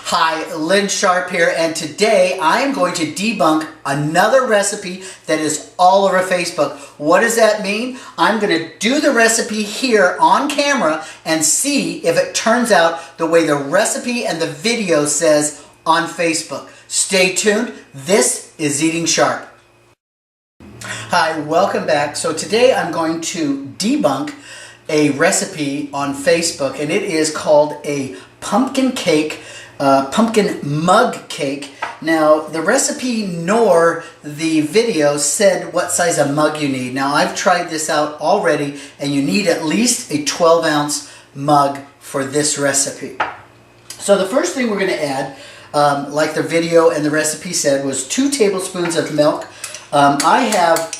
Hi, Lynn Sharp here, and today I am going to debunk another recipe that is all over Facebook. What does that mean? I'm going to do the recipe here on camera and see if it turns out the way the recipe and the video says on Facebook. Stay tuned. This is Eating Sharp. Hi, welcome back. So today I'm going to debunk a recipe on Facebook, and it is called a pumpkin mug cake. Now, the recipe nor the video said what size of mug you need. Now, I've tried this out already, and you need at least a 12-ounce mug for this recipe. So the first thing we're going to add, like the video and the recipe said, was 2 tablespoons of milk. I have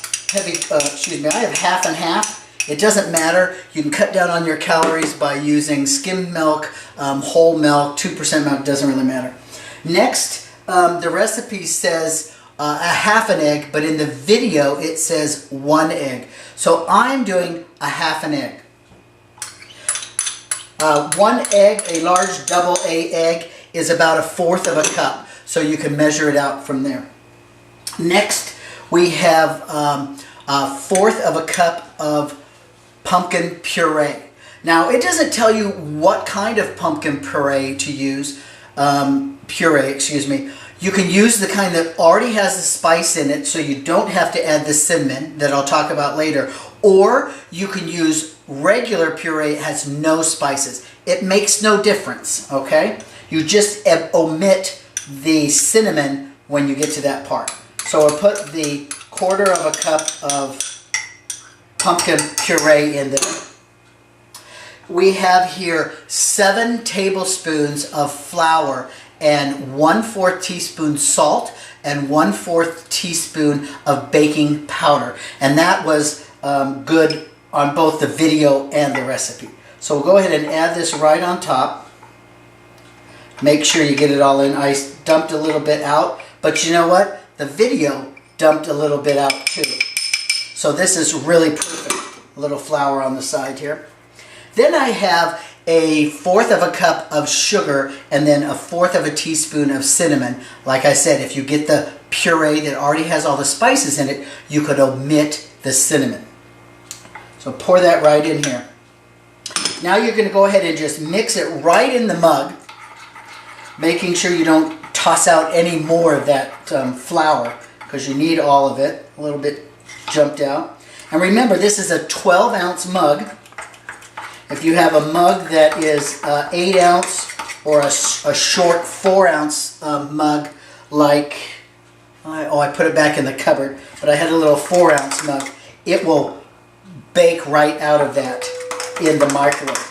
half and half. It doesn't matter. You can cut down on your calories by using skimmed milk, whole milk, 2% milk, doesn't really matter. Next, the recipe says a half an egg, but in the video it says 1 egg. So I'm doing a half an egg. 1 egg, a large double A egg, is about 1/4 of a cup. So you can measure it out from there. Next, we have 1/4 of a cup of pumpkin puree. Now, it doesn't tell you what kind of pumpkin puree to use, You can use the kind that already has the spice in it, so you don't have to add the cinnamon that I'll talk about later. Or you can use regular puree, it has no spices. It makes no difference, okay? You just omit the cinnamon when you get to that part. So I'll put the 1/4 of a cup of pumpkin puree in there. We have here 7 tablespoons of flour and 1/4 teaspoon salt and 1/4 teaspoon of baking powder. And that was good on both the video and the recipe. So we'll go ahead and add this right on top. Make sure you get it all in. I dumped a little bit out, but you know what? The video dumped a little bit out too. So this is really perfect. A little flour on the side here. Then I have a 1/4 of a cup of sugar and then 1/4 of a teaspoon of cinnamon. Like I said, if you get the puree that already has all the spices in it, you could omit the cinnamon. So pour that right in here. Now you're going to go ahead and just mix it right in the mug, making sure you don't toss out any more of that flour, because you need all of it. A little bit jumped out. And remember, this is a 12-ounce mug. If you have a mug that is 8-ounce or a short 4-ounce mug, like, I put it back in the cupboard, but I had a little 4-ounce mug, it will bake right out of that in the microwave.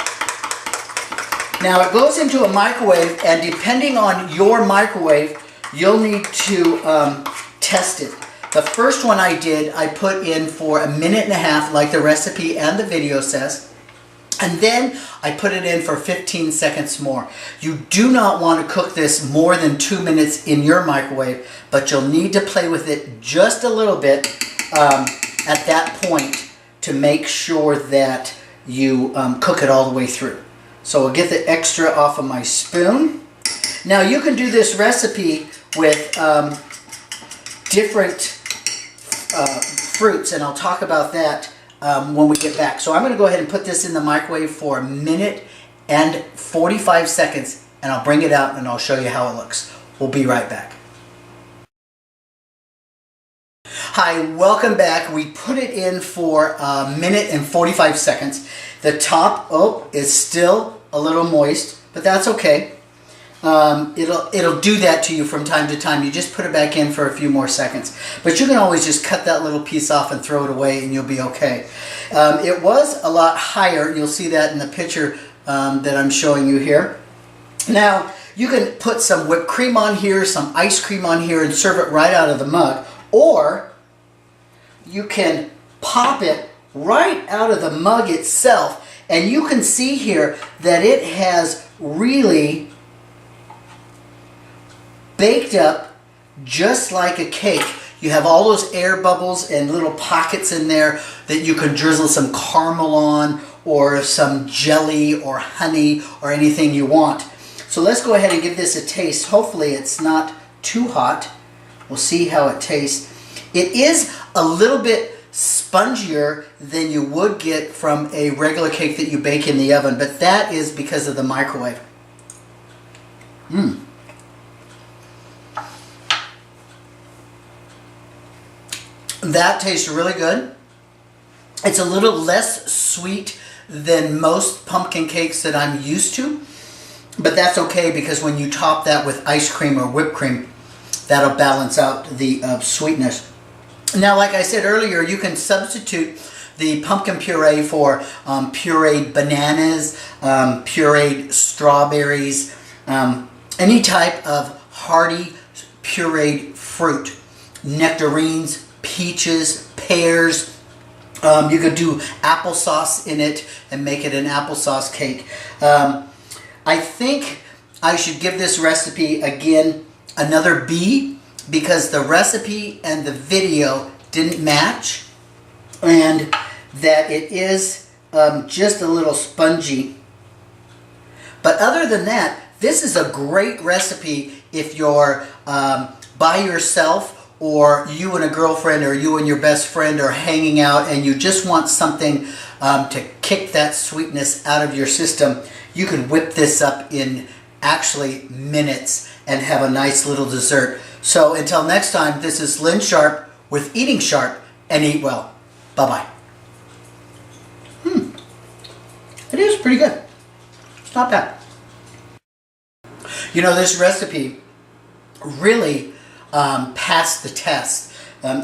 Now it goes into a microwave, and depending on your microwave, you'll need to test it. The first one I did, I put in for 1.5 minutes, like the recipe and the video says. And then I put it in for 15 seconds more. You do not want to cook this more than 2 minutes in your microwave, but you'll need to play with it just a little bit at that point to make sure that you cook it all the way through. So we'll get the extra off of my spoon. Now you can do this recipe with different fruits, and I'll talk about that when we get back. So I'm going to go ahead and put this in the microwave for 1 minute and 45 seconds, and I'll bring it out and I'll show you how it looks. We'll be right back. Hi, welcome back. We put it in for 1 minute and 45 seconds. The top, is still a little moist, but that's okay. It'll do that to you from time to time. You just put it back in for a few more seconds. But you can always just cut that little piece off and throw it away, and you'll be okay. It was a lot higher. You'll see that in the picture that I'm showing you here. Now, you can put some whipped cream on here, some ice cream on here, and serve it right out of the mug. Or you can pop it right out of the mug itself, and you can see here that it has really baked up just like a cake. You have all those air bubbles and little pockets in there that you can drizzle some caramel on, or some jelly or honey or anything you want. So let's go ahead and give this a taste. Hopefully it's not too hot. We'll see how it tastes. It is a little bit spongier than you would get from a regular cake that you bake in the oven, but that is because of the microwave. That tastes really good. It's a little less sweet than most pumpkin cakes that I'm used to, but that's okay because when you top that with ice cream or whipped cream, that'll balance out the sweetness. Now, like I said earlier, you can substitute the pumpkin puree for pureed bananas, pureed strawberries, any type of hearty pureed fruit, nectarines, peaches, pears. You could do applesauce in it and make it an applesauce cake. I think I should give this recipe again another B because the recipe and the video didn't match, and that it is just a little spongy. But other than that, this is a great recipe if you're by yourself, or you and a girlfriend, or you and your best friend are hanging out and you just want something to kick that sweetness out of your system. You can whip this up in actually minutes and have a nice little dessert. So until next time, this is Lynn Sharp with Eating Sharp and Eat Well. Bye-bye. It is pretty good. It's not bad. You know, this recipe really passed the test,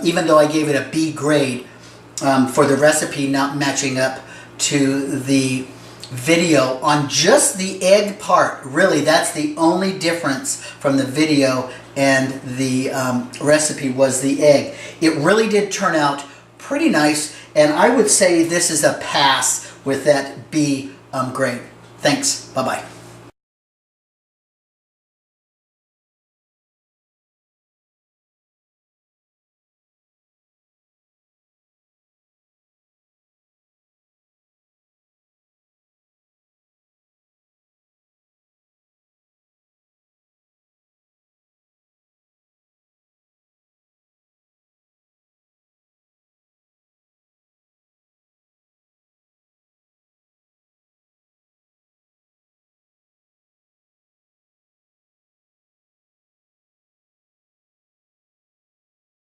even though I gave it a B grade for the recipe not matching up to the video on just the egg part. Really, that's the only difference from the video and the recipe was the egg. It really did turn out pretty nice, and I would say this is a pass with that B grade. Thanks. Bye-bye.